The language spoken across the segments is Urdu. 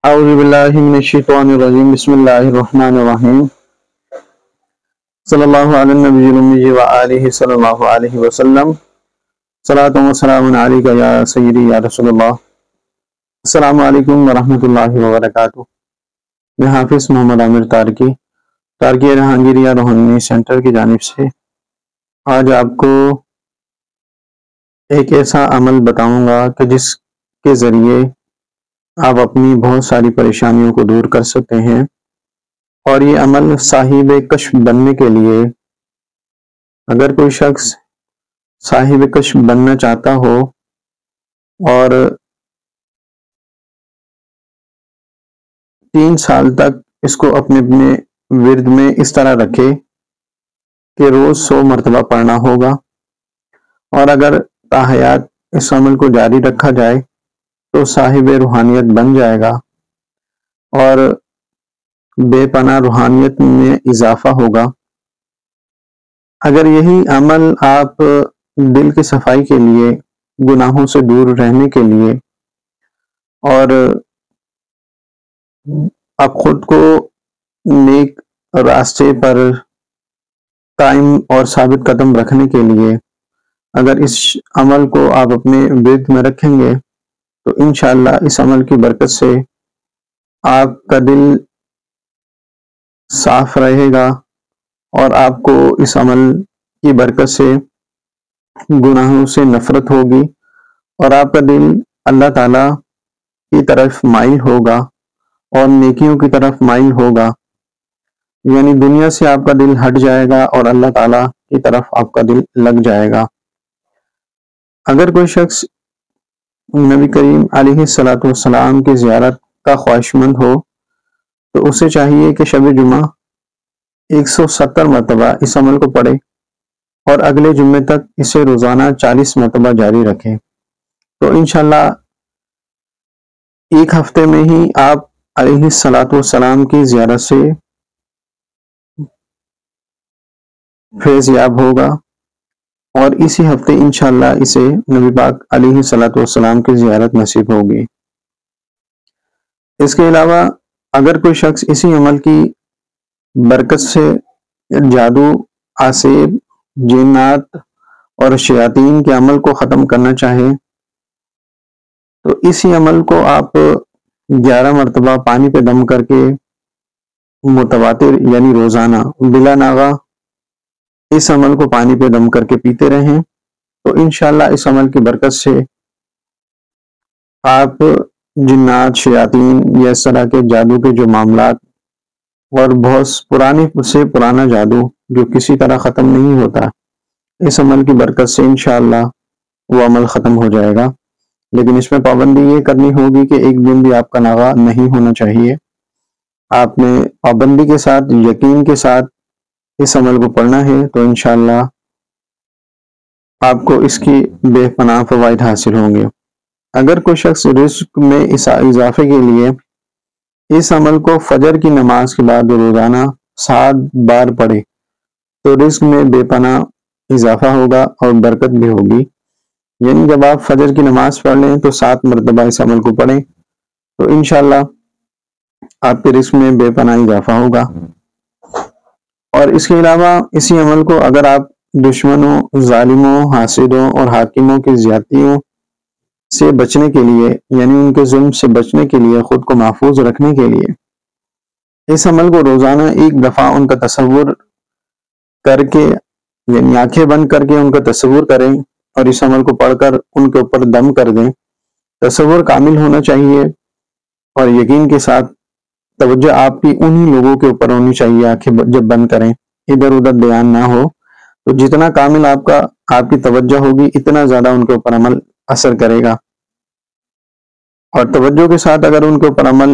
اعوذ باللہ من الشیطان الرجیم بسم اللہ الرحمن الرحیم صلی اللہ علی النبی الامی وآلہ صلی اللہ علیہ وسلم صلاۃ و سلام علیک یا سیدی یا رسول اللہ۔ السلام علیکم ورحمۃ اللہ وبرکاتہ۔ میں حافظ محمد عامر تارکی جہانگیریہ روحانی سینٹر کی جانب سے آج آپ کو ایک ایسا عمل بتاؤں گا کہ جس کے ذریعے آپ اپنی بہت ساری پریشانیوں کو دور کر سکتے ہیں، اور یہ عمل صاحب کشف بننے کے لیے، اگر کوئی شخص صاحب کشف بننا چاہتا ہو اور 3 سال تک اس کو اپنے ورد میں اس طرح رکھے کہ روز 100 مرتبہ پڑھنا ہوگا، اور اگر تاحیات اس عمل کو جاری رکھا جائے تو صاحب روحانیت بن جائے گا اور بے پناہ روحانیت میں اضافہ ہوگا۔ اگر یہی عمل آپ دل کی صفائی کے لیے، گناہوں سے دور رہنے کے لیے، اور آپ خود کو نیک راستے پر قائم اور ثابت قدم رکھنے کے لیے اگر اس عمل کو آپ اپنے ورد میں رکھیں گے تو انشاءاللہ اس عمل کی برکت سے آپ کا دل صاف رہے گا، اور آپ کو اس عمل کی برکت سے گناہوں سے نفرت ہوگی، اور آپ کا دل اللہ تعالیٰ کی طرف مائل ہوگا اور نیکیوں کی طرف مائل ہوگا، یعنی دنیا سے آپ کا دل ہٹ جائے گا اور اللہ تعالیٰ کی طرف آپ کا دل لگ جائے گا۔ اگر کوئی شخص نبی کریم علیہ الصلاۃ والسلام کی زیارت کا خواہش مند ہو تو اسے چاہیے کہ شب جمعہ 170 مرتبہ اس عمل کو پڑھے اور اگلے جمعے تک اسے روزانہ 40 مرتبہ جاری رکھے، تو انشاءاللہ ایک ہفتے میں ہی آپ علیہ الصلاۃ والسلام کی زیارت سے فیض یاب ہوگا، اور اسی ہفتے انشاءاللہ اسے نبی پاک علیہ الصلاۃ والسلام کی زیارت نصیب ہوگی۔ اس کے علاوہ اگر کوئی شخص اسی عمل کی برکت سے جادو، آسیب، جنات اور شیاطین کے عمل کو ختم کرنا چاہے تو اسی عمل کو آپ 11 مرتبہ پانی پہ دم کر کے متواتر یعنی روزانہ بلا ناغہ اس عمل کو پانی پہ دم کر کے پیتے رہیں، تو انشاءاللہ اس عمل کی برکت سے آپ جنات، شیاطین یا اس طرح کے جادو کے جو معاملات اور بہت پرانے سے پرانا جادو جو کسی طرح ختم نہیں ہوتا، اس عمل کی برکت سے انشاءاللہ وہ عمل ختم ہو جائے گا۔ لیکن اس میں پابندی یہ کرنی ہوگی کہ ایک دن بھی آپ کا ناغہ نہیں ہونا چاہیے۔ آپ نے پابندی کے ساتھ، یقین کے ساتھ اس عمل کو پڑھنا ہے، تو انشاءاللہ آپ کو اس کی بے پناہ فوائد حاصل ہوں گے۔ اگر کوئی شخص رزق میں اضافے کے لیے اس عمل کو فجر کی نماز کے بعد روزانہ 7 بار پڑھے تو رزق میں بے پناہ اضافہ ہوگا اور برکت بھی ہوگی، یعنی جب آپ فجر کی نماز پڑھ لیں تو 7 مرتبہ اس عمل کو پڑھیں تو انشاءاللہ آپ کے رزق میں بے پناہ اضافہ ہوگا۔ اور اس کے علاوہ اسی عمل کو اگر آپ دشمنوں، ظالموں، حاسدوں اور حاکموں کی زیادتیوں سے بچنے کے لیے، یعنی ان کے ظلم سے بچنے کے لیے، خود کو محفوظ رکھنے کے لیے اس عمل کو روزانہ 1 دفعہ ان کا تصور کر کے، یعنی آنکھیں بند کر کے ان کا تصور کریں اور اس عمل کو پڑھ کر ان کے اوپر دم کر دیں۔ تصور کامل ہونا چاہیے اور یقین کے ساتھ توجہ آپ کی انہی لوگوں کے اوپر ہونی چاہیے، آنکھیں جب بند کریں، ادھر ادھر دھیان نہ ہو، تو جتنا کامل آپ کی توجہ ہوگی اتنا زیادہ ان کے اوپر عمل اثر کرے گا، اور توجہ کے ساتھ اگر ان کے اوپر عمل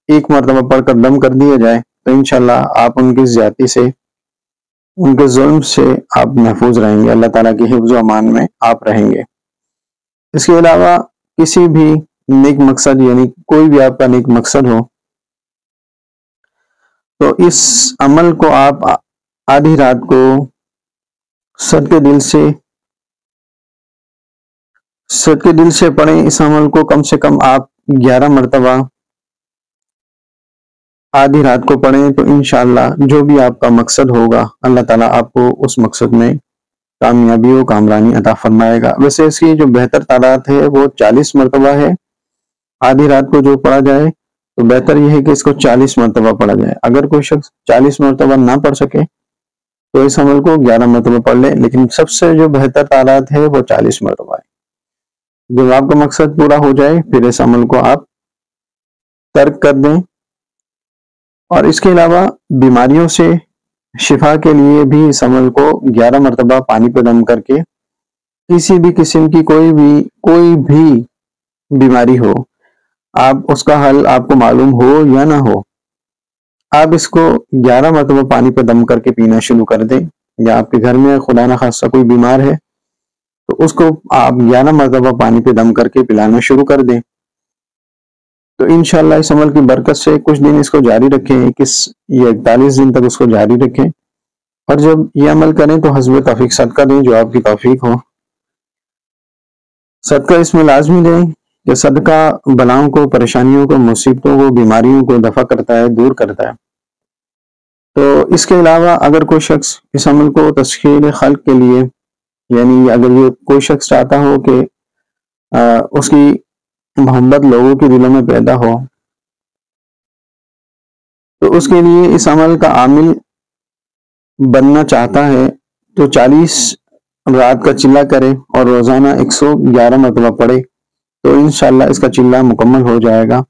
1 مرتبہ پڑھ کر دم کر دیا جائے تو انشاءاللہ آپ ان کی زیادتی سے، ان کے ظلم سے آپ محفوظ رہیں گے، اللہ تعالیٰ کی حفظ و امان میں آپ رہیں گے۔ اس کے علاوہ کسی بھی نیک مقصد، یعنی کوئی بھی آپ کا نیک مقصد ہو تو اس عمل کو آپ آدھی رات کو صدقے دل سے پڑھیں۔ اس عمل کو کم سے کم آپ 11 مرتبہ آدھی رات کو پڑھیں تو انشاءاللہ جو بھی آپ کا مقصد ہوگا اللہ تعالیٰ آپ کو اس مقصد میں کامیابی و کامرانی عطا فرمائے گا۔ ویسے اس کی جو بہتر تعداد ہے وہ 40 مرتبہ ہے۔ آدھی رات کو جو پڑھا جائے تو بہتر یہ ہے کہ اس کو 40 مرتبہ پڑھا جائے۔ اگر کوئی شخص 40 مرتبہ نہ پڑھ سکے تو اس عمل کو 11 مرتبہ پڑھ لے، لیکن سب سے جو بہتر تعداد ہے وہ 40 مرتبہ ہے۔ جب آپ کا مقصد پورا ہو جائے پھر اس عمل کو آپ ترک کر دیں۔ اور اس کے علاوہ بیماریوں سے شفا کے لیے بھی اس عمل کو 11 مرتبہ پانی پہ دم کر کے کسی بھی قسم کی کوئی بھی بیماری ہو، آپ اس کا حل آپ کو معلوم ہو یا نہ ہو، آپ اس کو 11 مرتبہ پانی پہ دم کر کے پینا شروع کر دیں۔ یا آپ کے گھر میں خدا نہ خواستہ کوئی بیمار ہے تو اس کو آپ 11 مرتبہ پانی پہ دم کر کے پلانا شروع کر دیں۔ تو انشاءاللہ اس عمل کی برکت سے کچھ دن اس کو جاری رکھیں، 21 یا 41 دن تک اس کو جاری رکھیں، اور جب یہ عمل کریں تو حسب توفیق صدقہ دیں جو آپ کی توفیق ہو۔ صدقہ اس میں لازمی دیں کہ صدقہ بلاؤں کو، پریشانیوں کو، مصیبتوں کو، بیماریوں کو دفع کرتا ہے، دور کرتا ہے۔ تو اس کے علاوہ اگر کوئی شخص اس عمل کو تسخیر خلق کے لیے، یعنی اگر یہ کوئی شخص چاہتا ہو کہ اس کی محبت لوگوں کے دلوں میں پیدا ہو، تو اس کے لیے اس عمل کا عامل بننا چاہتا ہے تو 40 رات کا چلہ کرے اور روزانہ 111 مرتبہ پڑھے تو انشاءاللہ اس کا چلہ مکمل ہو جائے گا۔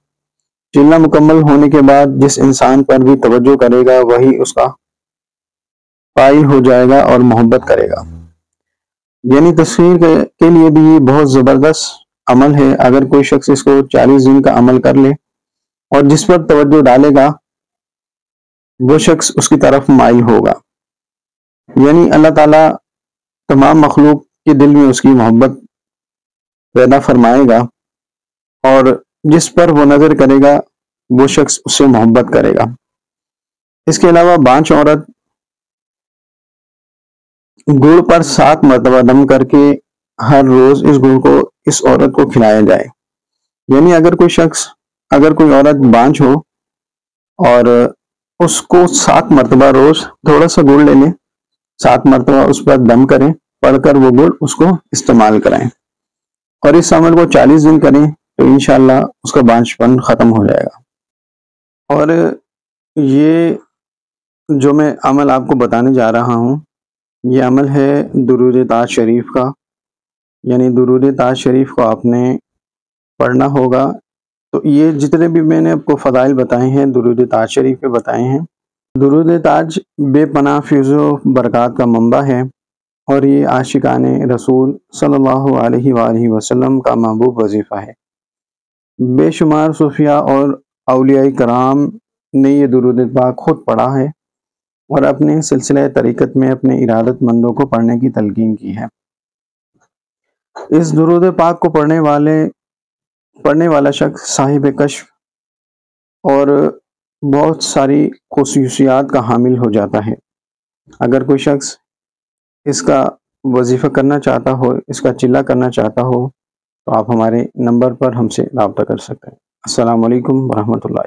چلہ مکمل ہونے کے بعد جس انسان پر بھی توجہ کرے گا وہی اس کا قائل ہو جائے گا اور محبت کرے گا۔ یعنی تسخیر کے لیے بھی یہ بہت زبردست عمل ہے۔ اگر کوئی شخص اس کو 40 دن کا عمل کر لے اور جس پر توجہ ڈالے گا وہ شخص اس کی طرف مائل ہوگا، یعنی اللہ تعالیٰ تمام مخلوق کے دل میں اس کی محبت پیدا فرمائے گا، اور جس پر وہ نظر کرے گا وہ شخص اس سے محبت کرے گا۔ اس کے علاوہ بانچ عورت گڑ پر 7 مرتبہ دم کر کے ہر روز اس گڑ کو اس عورت کو کھلایا جائے۔ یعنی اگر کوئی عورت بانجھ ہو اور اس کو 7 مرتبہ روز تھوڑا سا گڑ لے لیں، 7 مرتبہ اس پر دم کریں، پڑھ کر وہ گڑ اس کو استعمال کریں، اور اس عمل کو 40 دن کریں تو انشاءاللہ اس کا بانجھ پن ختم ہو جائے گا۔ اور یہ جو میں عمل آپ کو بتانے جا رہا ہوں یہ عمل ہے درود تاج شریف کا، یعنی درود تاج شریف کو آپ نے پڑھنا ہوگا۔ تو یہ جتنے بھی میں نے آپ کو فضائل بتائے ہیں درود تاج شریف کے بتائے ہیں۔ درود تاج بے پناہ فیض و برکات کا منبع ہے، اور یہ عاشقان رسول صلی اللہ علیہ وآلہ وسلم کا محبوب وظیفہ ہے۔ بے شمار صوفیاء اور اولیاء کرام نے یہ درود پاک خود پڑھا ہے اور اپنے سلسلہ طریقت میں اپنے ارادت مندوں کو پڑھنے کی تلقین کی ہے۔ اس درود پاک کو پڑھنے والا شخص صاحب کشف اور بہت ساری خصوصیات کا حامل ہو جاتا ہے۔ اگر کوئی شخص اس کا وظیفہ کرنا چاہتا ہو، اس کا چلہ کرنا چاہتا ہو، تو آپ ہمارے نمبر پر ہم سے رابطہ کر سکتے ہیں۔ السلام علیکم ورحمۃ اللہ۔